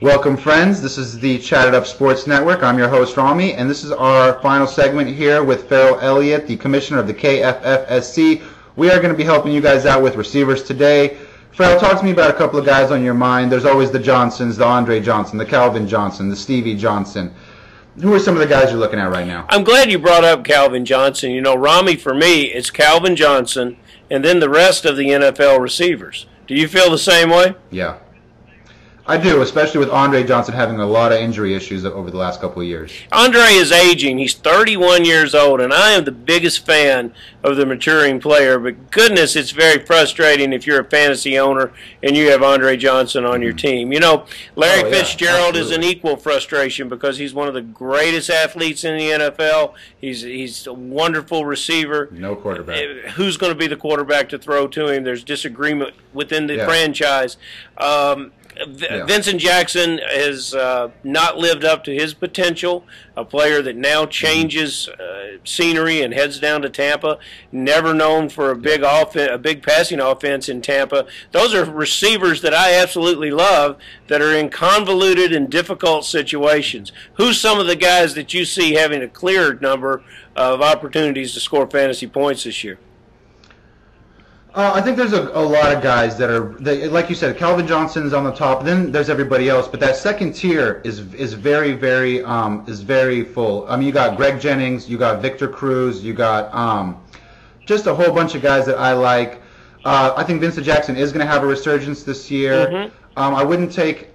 Welcome, friends. This is the Chatted Up Sports Network. I'm your host, Ramy, and this is our final segment here with Ferrell Elliott, the commissioner of the KFFSC. We are going to be helping you guys out with receivers today. Ferrell, talk to me about a couple of guys on your mind. There's always the Johnsons, the Andre Johnson, the Calvin Johnson, the Stevie Johnson. Who are some of the guys you're looking at right now? I'm glad you brought up Calvin Johnson. You know, Ramy, for me, it's Calvin Johnson and then the rest of the NFL receivers. Do you feel the same way? Yeah. I do, especially with Andre Johnson having a lot of injury issues over the last couple of years. Andre is aging. He's 31 years old, and I am the biggest fan of the maturing player. But goodness, it's very frustrating if you're a fantasy owner and you have Andre Johnson on your team. You know, Larry Fitzgerald is an equal frustration because he's one of the greatest athletes in the NFL. He's a wonderful receiver. No quarterback. Who's going to be the quarterback to throw to him? There's disagreement within the franchise. Vincent Jackson has not lived up to his potential, a player that now changes scenery and heads down to Tampa, never known for a big passing offense in Tampa. Those are receivers that I absolutely love that are in convoluted and difficult situations. Who's some of the guys that you see having a clear number of opportunities to score fantasy points this year? I think there's a lot of guys that are, like you said, Calvin Johnson's on the top. Then there's everybody else, but that second tier is very full. I mean, you got Greg Jennings, you got Victor Cruz, you got just a whole bunch of guys that I like. I think Vincent Jackson is going to have a resurgence this year. I wouldn't take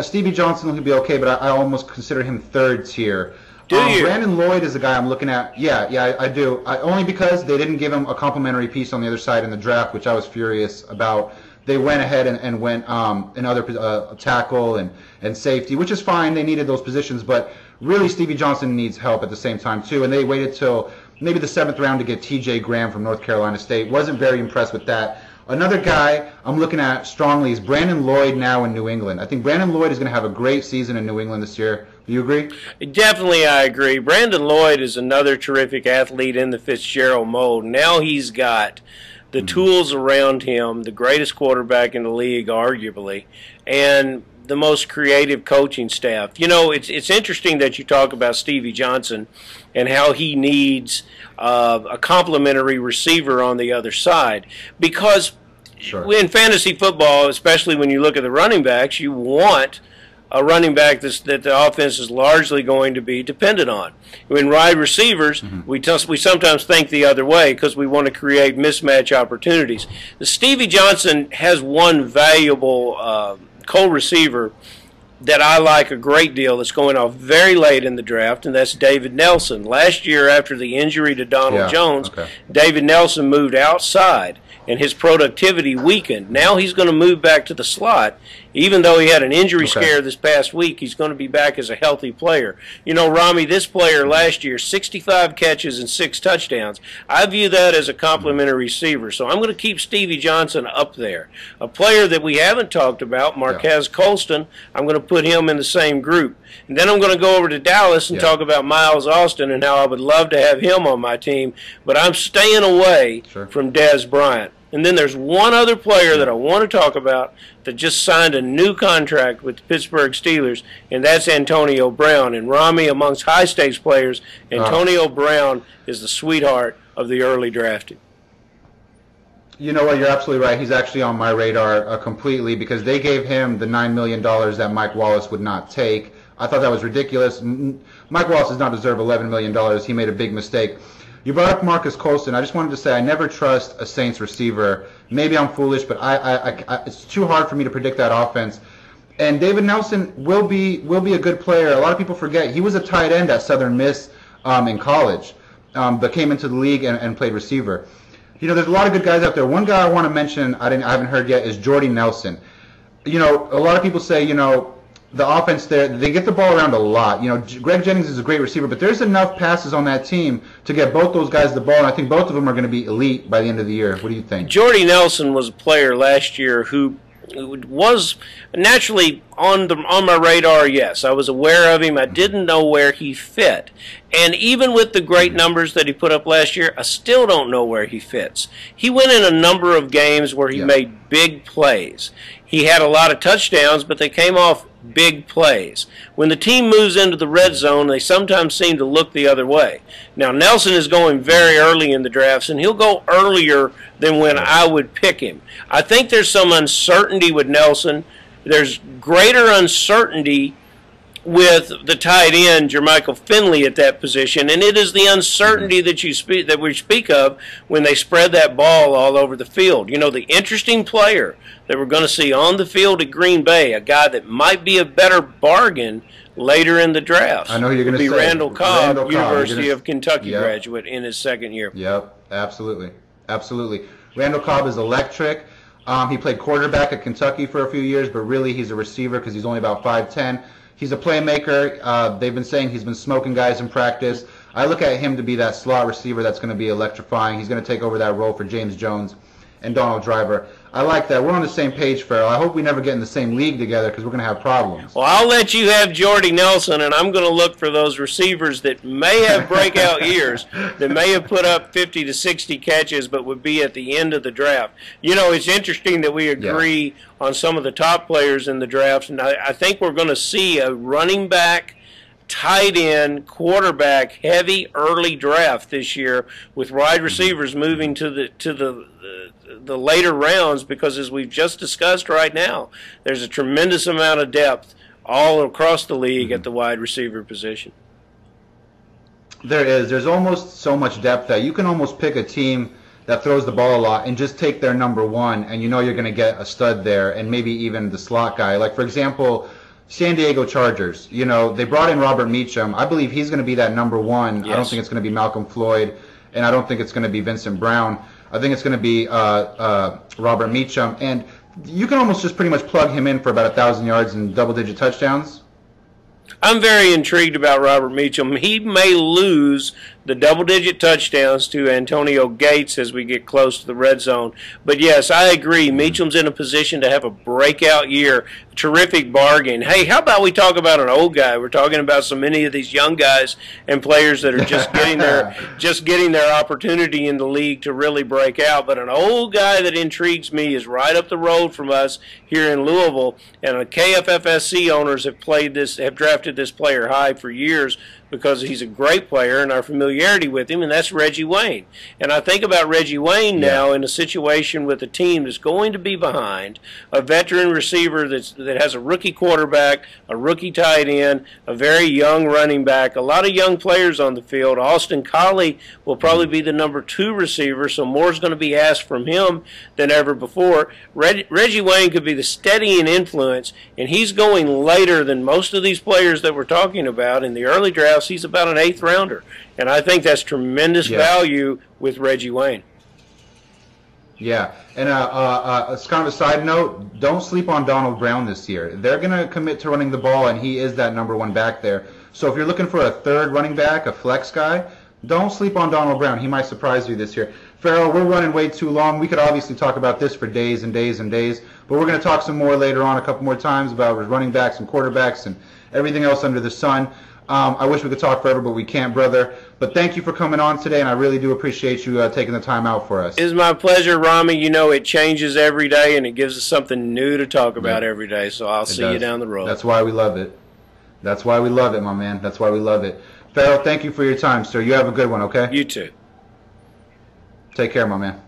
Stevie Johnson. He'll be okay, but I almost consider him third tier. Do you? Brandon Lloyd is the guy I'm looking at. Yeah, I do. Only because they didn't give him a complimentary piece on the other side in the draft, which I was furious about. They went ahead and went another tackle and safety, which is fine. They needed those positions, but really Stevie Johnson needs help at the same time too. And they waited till maybe the 7th round to get T.J. Graham from North Carolina State. Wasn't very impressed with that. Another guy I'm looking at strongly is Brandon Lloyd now in New England. I think Brandon Lloyd is going to have a great season in New England this year. Do you agree? Definitely, I agree. Brandon Lloyd is another terrific athlete in the Fitzgerald mold. Now he's got the tools around him, the greatest quarterback in the league, arguably, and the most creative coaching staff. You know, it's interesting that you talk about Stevie Johnson and how he needs a complimentary receiver on the other side, because in fantasy football, especially when you look at the running backs, you want a running back that the offense is largely going to be dependent on. In wide receivers, we sometimes think the other way because we want to create mismatch opportunities. The Stevie Johnson has one valuable co-receiver that I like a great deal that's going off very late in the draft, and that's David Nelson. Last year, after the injury to Donald Jones, David Nelson moved outside, and his productivity weakened. Now he's going to move back to the slot. Even though he had an injury scare this past week, he's going to be back as a healthy player. You know, Ramy, this player last year, 65 catches and 6 touchdowns. I view that as a complimentary receiver. So I'm going to keep Stevie Johnson up there. A player that we haven't talked about, Marquez Colston, I'm going to put him in the same group. And then I'm going to go over to Dallas and talk about Miles Austin and how I would love to have him on my team. But I'm staying away from Dez Bryant. And then there's one other player that I want to talk about that just signed a new contract with the Pittsburgh Steelers, and that's Antonio Brown. And Ramy, amongst high-stakes players, Antonio Brown is the sweetheart of the early drafting. You know what? You're absolutely right. He's actually on my radar completely because they gave him the $9 million that Mike Wallace would not take. I thought that was ridiculous. Mike Wallace does not deserve $11 million. He made a big mistake. You brought up Marcus Colston. I just wanted to say I never trust a Saints receiver. Maybe I'm foolish, but it's too hard for me to predict that offense. And David Nelson will be a good player. A lot of people forget he was a tight end at Southern Miss in college, but came into the league and played receiver. You know, there's a lot of good guys out there. One guy I want to mention I haven't heard yet is Jordy Nelson. You know, a lot of people say, you know, the offense there, they get the ball around a lot. You know, Greg Jennings is a great receiver, but there's enough passes on that team to get both those guys the ball, and I think both of them are going to be elite by the end of the year. What do you think? Jordy Nelson was a player last year who was naturally on my radar. Yes, I was aware of him. I didn't know where he fit. And even with the great numbers that he put up last year, I still don't know where he fits. He went in a number of games where he made big plays. He had a lot of touchdowns, but they came off big plays. When the team moves into the red zone, they sometimes seem to look the other way. Now, Nelson is going very early in the drafts, and he'll go earlier than when I would pick him. I think there's some uncertainty with Nelson. There's greater uncertainty with the tight end, Jermichael Finley, at that position, and it is the uncertainty that we speak of when they spread that ball all over the field. You know, the interesting player that we're going to see on the field at Green Bay, a guy that might be a better bargain later in the draft. I know who you're going to say. Randall Cobb, University of Kentucky graduate in his second year. Yep, absolutely. Absolutely. Randall Cobb is electric. He played quarterback at Kentucky for a few years, but really he's a receiver because he's only about 5'10". He's a playmaker. They've been saying he's been smoking guys in practice. I look at him to be that slot receiver that's going to be electrifying. He's going to take over that role for James Jones and Donald Driver. I like that. We're on the same page, Ferrell. I hope we never get in the same league together because we're going to have problems. Well, I'll let you have Jordy Nelson, and I'm going to look for those receivers that may have breakout years, that may have put up 50 to 60 catches, but would be at the end of the draft. You know, it's interesting that we agree on some of the top players in the drafts, and I think we're going to see a running back, tight end, quarterback heavy early draft this year, with wide receivers moving to the later rounds, because as we've just discussed right now, there's a tremendous amount of depth all across the league at the wide receiver position. There is. There's almost so much depth that you can almost pick a team that throws the ball a lot and just take their number one, and you know you're going to get a stud there, and maybe even the slot guy. Like, for example, San Diego Chargers, you know, they brought in Robert Meacham. I believe he's going to be that number one. Yes. I don't think it's going to be Malcolm Floyd, and I don't think it's going to be Vincent Brown. I think it's going to be Robert Meacham, and you can almost just pretty much plug him in for about 1,000 yards and double-digit touchdowns. I'm very intrigued about Robert Meacham. He may lose the double-digit touchdowns to Antonio Gates as we get close to the red zone. But, yes, I agree. Meacham's in a position to have a breakout year, terrific bargain. Hey, how about we talk about an old guy? We're talking about so many of these young guys and players that are just getting their opportunity in the league to really break out. But an old guy that intrigues me is right up the road from us here in Louisville, and the KFFSC owners have drafted this player high for years because he's a great player and our familiarity with him, and that's Reggie Wayne. And I think about Reggie Wayne now in a situation with a team that's going to be behind a veteran receiver that has a rookie quarterback, a rookie tight end, a very young running back, a lot of young players on the field. Austin Collie will probably be the number 2 receiver, so more is going to be asked from him than ever before. Reggie Wayne could be the steadying influence, and he's going later than most of these players that we're talking about. In the early drafts, he's about an 8th rounder, and I think that's tremendous value with Reggie Wayne. Yeah, and it's kind of a side note, don't sleep on Donald Brown this year. They're going to commit to running the ball, and he is that number 1 back there. So if you're looking for a third running back, a flex guy, don't sleep on Donald Brown. He might surprise you this year. Ferrell, we're running way too long. We could obviously talk about this for days and days and days, but we're going to talk some more later on, a couple more times, about running backs and quarterbacks and everything else under the sun. I wish we could talk forever, but we can't, brother. But thank you for coming on today, and I really do appreciate you taking the time out for us. It's my pleasure, Ramy. You know, it changes every day, and it gives us something new to talk about every day, so I'll see you down the road. That's why we love it. That's why we love it, my man. That's why we love it. Ferrell, thank you for your time, sir. You have a good one, okay? You too. Take care, my man.